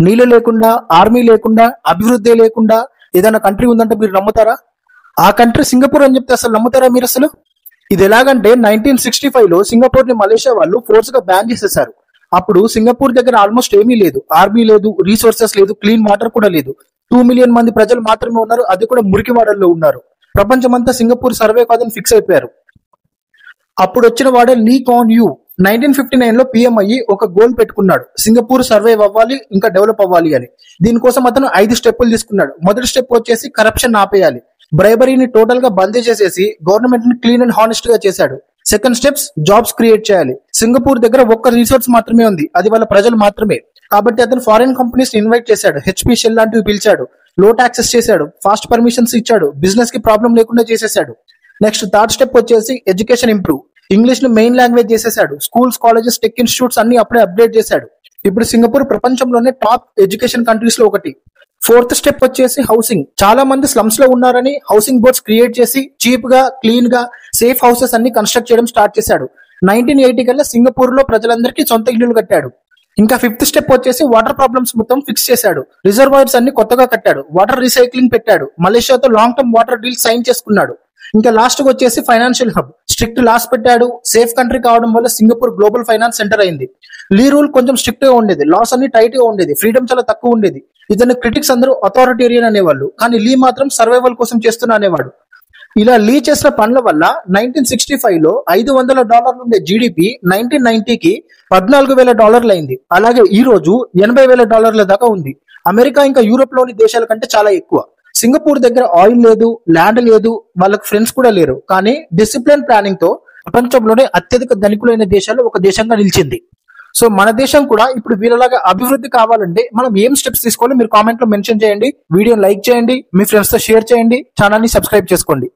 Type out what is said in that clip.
నీళ్లు లేకుండా, ఆర్మీ లేకుండా, అభివృద్ధి లేకుండా ఏదైనా కంట్రీ ఉందంటే మీరు నమ్ముతారా? ఆ కంట్రీ సింగపూర్ అని చెప్తే అసలు నమ్ముతారా మీరు అసలు? ఇది ఎలాగంటే 1965 లో సింగపూర్ ని మలేషియా వాళ్ళు ఫోర్స్ గా బ్యాన్ చేసేసారు. అప్పుడు సింగపూర్ దగ్గర ఆల్మోస్ట్ ఏమీ లేదు, ఆర్మీ లేదు, రీసోర్సెస్ లేదు, క్లీన్ వాటర్ కూడా లేదు. 2 మిలియన్ మంది ప్రజలు మాత్రమే ఉన్నారు, అది కూడా మురికి వాడల్లో ఉన్నారు. ప్రపంచమంతా సింగపూర్ సర్వే కాదని ఫిక్స్ అయిపోయారు. అప్పుడు వచ్చిన వాడే లీ కాన్ యూ 1959 లో పిఎం అయ్యి ఒక గోల్ పెట్టుకున్నాడు, సింగపూర్ సర్వైవ్ అవ్వాలి, ఇంకా డెవలప్ అవ్వాలి అని. దీనికోసం అతను 5 స్టెప్పులు తీసుకున్నాడు. మొదటి స్టెప్ వచ్చేసి కరప్షన్ ఆపేయాలి, బ్రైబరీని టోటల్ గా బంద్ చేసేసి గవర్నమెంట్ ని క్లీన్ అండ్ హానెస్ట్ గా చేశాడు. సెకండ్ స్టెప్స్ జాబ్స్ క్రియేట్ చేయాలి. సింగపూర్ దగ్గర ఒక్క రిసోర్స్ మాత్రమే ఉంది, అది వాళ్ళ ప్రజలు మాత్రమే. కాబట్టి అతను ఫారిన్ కంపెనీస్ ఇన్వైట్ చేశాడు, హెచ్పి షెల్ లాంటివి పిలిచాడు, లో టాక్సెస్ చేశాడు, ఫాస్ట్ పర్మిషన్స్ ఇచ్చాడు, బిజినెస్ కి ప్రాబ్లం లేకుండా చేసేసాడు. నెక్స్ట్ థర్డ్ స్టెప్ వచ్చేసి ఎడ్యుకేషన్ ఇంప్రూవ్, ఇంగ్లీష్ ను మెయిన్ లాంగ్వేజ్ చేసేసాడు. స్కూల్స్, కాలేజెస్, టెక్ ఇన్స్టిట్యూట్స్ అన్ని అప్పుడే అప్డేట్ చేశాడు. ఇప్పుడు సింగపూర్ ప్రపంచంలోనే టాప్ ఎడ్యుకేషన్ కంట్రీస్ లో ఒకటి. ఫోర్త్ స్టెప్ వచ్చేసి హౌసింగ్. చాలా మంది స్లమ్స్ లో ఉన్నారని హౌసింగ్ బోర్డ్స్ క్రియేట్ చేసి చీప్ గా, క్లీన్ గా, సేఫ్ హౌసెస్ అన్ని కన్స్ట్రక్ట్ చేయడం స్టార్ట్ చేశాడు. 1980 కల్లా సింగపూర్ లో ప్రజలందరికీ సొంత ఇల్లులు కట్టాడు. ఇంకా ఫిఫ్త్ స్టెప్ వచ్చేసి వాటర్ ప్రాబ్లమ్స్ మొత్తం ఫిక్స్ చేశాడు. రిజర్వాయర్స్ అన్ని కొత్తగా కట్టాడు, వాటర్ రీసైక్లింగ్ పెట్టాడు, మలేషియాతో long term water deal sign చేసుకున్నాడు. ఇంకా లాస్ట్ కి వచ్చేసి ఫైనాన్షియల్ హబ్, స్ట్రిక్ట్ లాస్ పెట్టాడు. సేఫ్ కంట్రీ కావడం వల్ల సింగపూర్ గ్లోబల్ ఫైనాన్స్ సెంటర్ అయింది. లీ రూల్ కొంచెం స్ట్రిక్ట్ గా ఉండేది, లాస్ అన్ని టైట్ గా ఉండేది, ఫ్రీడమ్ చాలా తక్కువ ఉండేది. ఇతని క్రిటిక్స్ అందరూ అథారిటేరియన్ అనేవాళ్ళు, కానీ లీ మాత్రం సర్వైవల్ కోసం చేస్తున్నా అనేవాడు. ఇలా లీ చేసిన పనుల వల్ల 1965 లో $500 ఉండే జీడిపి 1990కి $14,000 అయింది. అలాగే ఈ రోజు $80,000 దాకా ఉంది. అమెరికా ఇంకా యూరోప్ లోని దేశాల కంటే చాలా ఎక్కువ. సింగపూర్ దగ్గర ఆయిల్ లేదు, ల్యాండ్ లేదు, వాళ్ళకి ఫ్రెండ్స్ కూడా లేరు, కానీ డిసిప్లిన్ ప్లానింగ్ తో ప్రపంచంలోనే అత్యధిక ధనికులైన దేశాల్లో ఒక దేశంగా నిలిచింది. సో మన దేశం కూడా ఇప్పుడు వీళ్ళలాగా అభివృద్ధి కావాలంటే మనం ఏం స్టెప్స్ తీసుకోవాలో మీరు కామెంట్ లో మెన్షన్ చేయండి. వీడియో లైక్ చేయండి, మీ ఫ్రెండ్స్ తో షేర్ చేయండి, ఛానల్ ని సబ్స్క్రైబ్ చేసుకోండి.